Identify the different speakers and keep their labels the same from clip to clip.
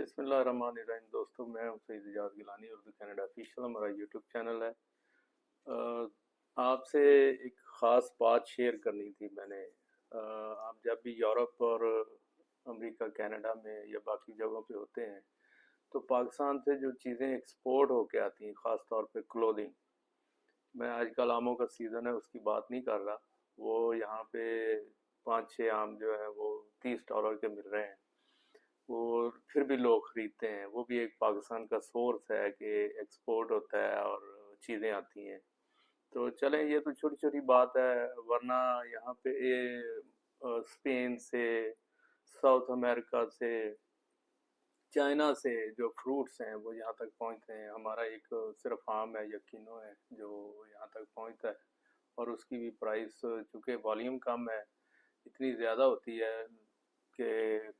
Speaker 1: बिस्मिल्लाह रहमान रहीम। दोस्तों, मैं हूं सईद इजाज़ गिलानी, उर्दू कनाडा ऑफिशियल हमारा यूट्यूब चैनल है। आपसे एक ख़ास बात शेयर करनी थी मैंने। आप जब भी यूरोप और अमेरिका कनाडा में या बाकी जगहों पे होते हैं तो पाकिस्तान से जो चीज़ें एक्सपोर्ट होके आती हैं, ख़ास तौर पे क्लोथिंग, मैं आजकल आमों का सीज़न है उसकी बात नहीं कर रहा। वो यहाँ पे 5-6 आम जो है वो $30 के मिल रहे हैं, वो फिर भी लोग ख़रीदते हैं। वो भी एक पाकिस्तान का सोर्स है कि एक्सपोर्ट होता है और चीज़ें आती हैं। तो चलें, ये तो छोटी छोटी बात है, वरना यहाँ पे ये स्पेन से, साउथ अमेरिका से, चाइना से जो फ्रूट्स हैं वो यहाँ तक पहुँचते हैं। हमारा एक सिर्फ आम है, यकीनो है, जो यहाँ तक पहुँचता है, और उसकी भी प्राइस चूँकि वॉल्यूम कम है इतनी ज़्यादा होती है कि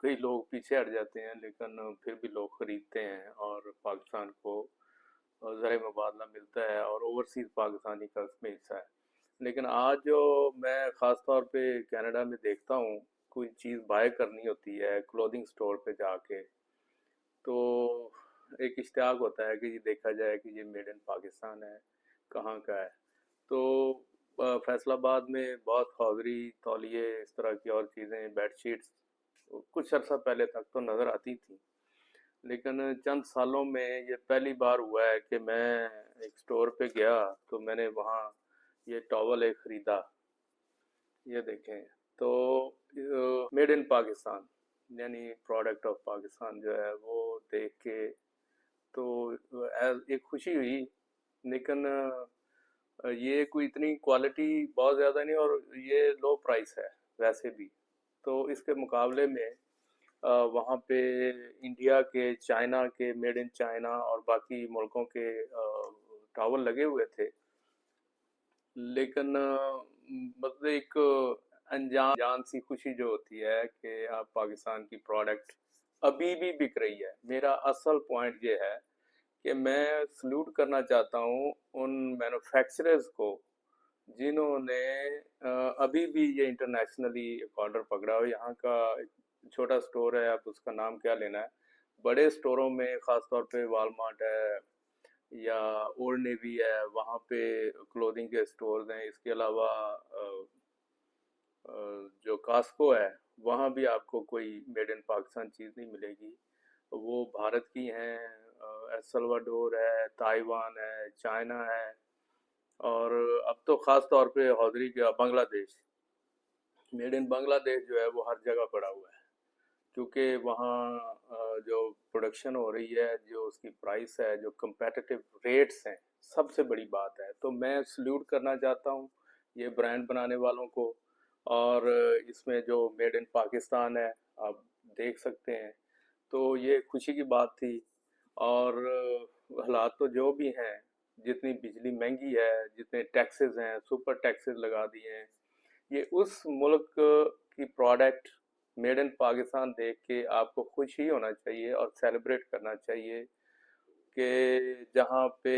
Speaker 1: कई लोग पीछे हट जाते हैं, लेकिन फिर भी लोग ख़रीदते हैं और पाकिस्तान को ज़र मुबादला मिलता है और ओवरसीज़ पाकिस्तानी का उसमें हिस्सा है। लेकिन आज जो मैं ख़ास तौर पे कनाडा में देखता हूँ, कोई चीज़ बाय करनी होती है क्लोथिंग स्टोर पे जाके, तो एक इश्तियाक होता है कि ये देखा जाए कि ये मेड इन पाकिस्तान है, कहाँ का है। तो फैसलाबाद में बहुत हौजरी, तौलिए, इस तरह की और चीज़ें, बेडशीट्स कुछ अर्सा पहले तक तो नज़र आती थी, लेकिन चंद सालों में ये पहली बार हुआ है कि मैं एक स्टोर पे गया तो मैंने वहाँ ये टॉवल एक ख़रीदा। ये देखें, तो मेड इन पाकिस्तान यानी प्रोडक्ट ऑफ पाकिस्तान जो है वो देख के तो एक खुशी हुई। लेकिन ये कोई इतनी क्वालिटी बहुत ज़्यादा नहीं, और ये लो प्राइस है वैसे भी। तो इसके मुकाबले में वहाँ पे इंडिया के, चाइना के, मेड इन चाइना और बाकी मुल्कों के टावल लगे हुए थे। लेकिन मतलब एक अनजान जान सी खुशी जो होती है कि आप पाकिस्तान की प्रोडक्ट अभी भी बिक रही है। मेरा असल पॉइंट ये है कि मैं सल्यूट करना चाहता हूँ उन मैन्युफैक्चरर्स को जिन्होंने अभी भी ये इंटरनेशनली एक ऑर्डर पकड़ा हो। यहाँ का एक छोटा स्टोर है, आप उसका नाम क्या लेना है, बड़े स्टोरों में ख़ास तौर पे वालमार्ट है या ओल्ड नेवी है, वहाँ पे क्लोथिंग के स्टोर्स हैं। इसके अलावा जो कास्को है, वहाँ भी आपको कोई मेड इन पाकिस्तान चीज़ नहीं मिलेगी। वो भारत की हैं, एल सल्वाडोर है, ताइवान है, चाइना है, और अब तो ख़ास तौर पे हौजरी गया बांग्लादेश। मेड इन बांग्लादेश जो है वो हर जगह पड़ा हुआ है, क्योंकि वहाँ जो प्रोडक्शन हो रही है, जो उसकी प्राइस है, जो कम्पेटिटिव रेट्स हैं, सबसे बड़ी बात है। तो मैं सल्यूट करना चाहता हूँ ये ब्रांड बनाने वालों को। और इसमें जो मेड इन पाकिस्तान है, आप देख सकते हैं। तो ये खुशी की बात थी। और हालात तो जो भी हैं, जितनी बिजली महंगी है, जितने टैक्सेस हैं, सुपर टैक्सेस लगा दिए हैं, ये उस मुल्क की प्रोडक्ट मेड इन पाकिस्तान देख के आपको खुश ही होना चाहिए और सेलिब्रेट करना चाहिए कि जहाँ पे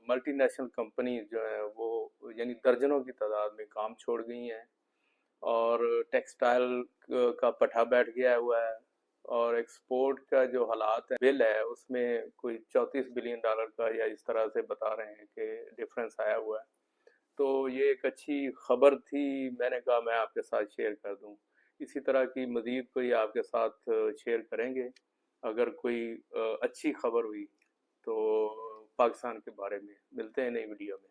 Speaker 1: मल्टीनेशनल कंपनीज जो हैं वो यानी दर्जनों की तादाद में काम छोड़ गई हैं, और टेक्सटाइल का पठा बैठ गया हुआ है, और एक्सपोर्ट का जो हालात है, बिल है, उसमें कोई $34 बिलियन का या इस तरह से बता रहे हैं कि डिफरेंस आया हुआ है। तो ये एक अच्छी खबर थी, मैंने कहा मैं आपके साथ शेयर कर दूं। इसी तरह की मज़ीद कोई आपके साथ शेयर करेंगे अगर कोई अच्छी खबर हुई तो पाकिस्तान के बारे में। मिलते हैं नई वीडियो में।